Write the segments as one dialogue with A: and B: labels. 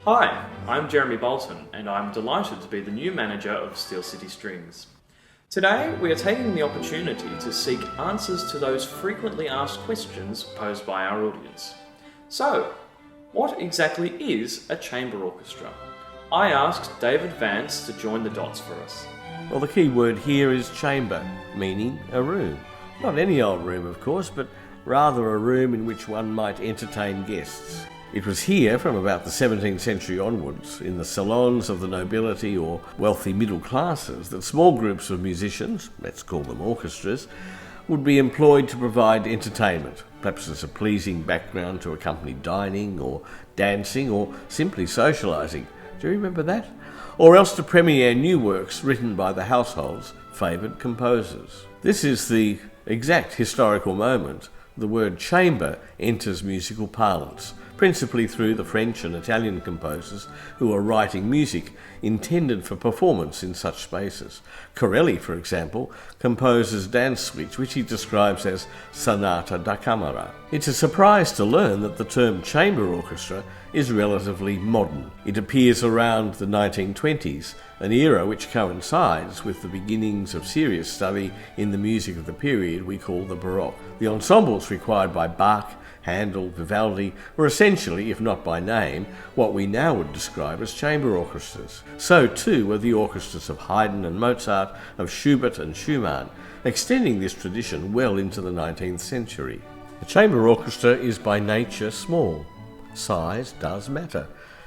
A: Hi, I'm Jeremy Boulton and I'm delighted to be the new manager of Steel City Strings. Today we are taking the opportunity to seek answers to those frequently asked questions posed by our audience. So, what exactly is a chamber orchestra? I asked David Vance to join the dots for us.
B: Well, the key word here is chamber, meaning a room. Not any old room, of course, but rather a room in which one might entertain guests. It was here from about the 17th century onwards, in the salons of the nobility or wealthy middle classes, that small groups of musicians, let's call them orchestras, would be employed to provide entertainment, perhaps as a pleasing background to accompany dining or dancing or simply socialising. Do you remember that? Or else to premiere new works written by the household's favoured composers. This is the exact historical moment the word chamber enters musical parlance, principally through the French and Italian composers who are writing music intended for performance in such spaces. Corelli, for example, composes dance suites which he describes as sonata da camera. It's a surprise to learn that the term chamber orchestra is relatively modern. It appears around the 1920s, an era which coincides with the beginnings of serious study in the music of the period we call the Baroque. The ensembles required by Bach, Handel, Vivaldi were essentially, if not by name, what we now would describe as chamber orchestras. So too were the orchestras of Haydn and Mozart, of Schubert and Schumann, extending this tradition well into the 19th century. The chamber orchestra is by nature small. Size does matter.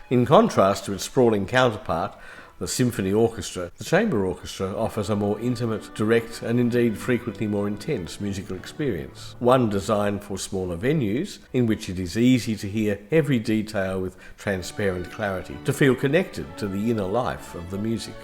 B: In contrast to its sprawling counterpart, the symphony orchestra, the chamber orchestra offers a more intimate, direct, and indeed frequently more intense musical experience. One designed for smaller venues, in which it is easy to hear every detail with transparent clarity, to feel connected to the inner life of the music.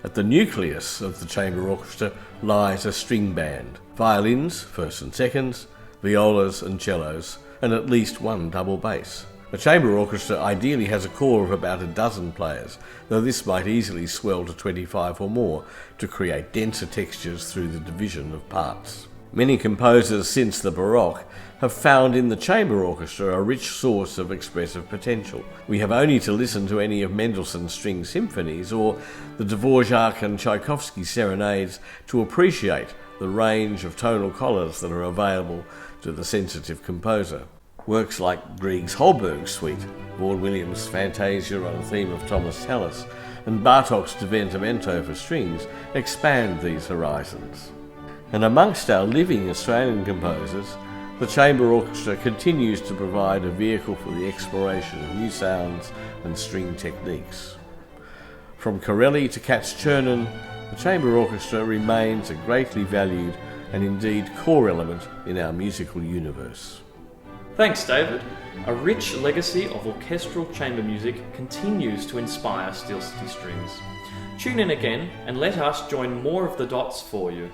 B: At the nucleus of the chamber orchestra lies a string band, violins, first and seconds, violas and cellos, and at least one double bass. A chamber orchestra ideally has a core of about a dozen players, though this might easily swell to 25 or more to create denser textures through the division of parts. Many composers since the Baroque have found in the chamber orchestra a rich source of expressive potential. We have only to listen to any of Mendelssohn's string symphonies or the Dvorak and Tchaikovsky serenades to appreciate the range of tonal colours that are available to the sensitive composer. Works like Grieg's Holberg Suite, Vaughan Williams' Fantasia on a theme of Thomas Tallis, and Bartók's Divertimento for strings expand these horizons. And amongst our living Australian composers, the chamber orchestra continues to provide a vehicle for the exploration of new sounds and string techniques. From Corelli to Katz-Chernin, the chamber orchestra remains a greatly valued and indeed core element in our musical universe.
A: Thanks, David. A rich legacy of orchestral chamber music continues to inspire Steel City Strings. Tune in again and let us join more of the dots for you.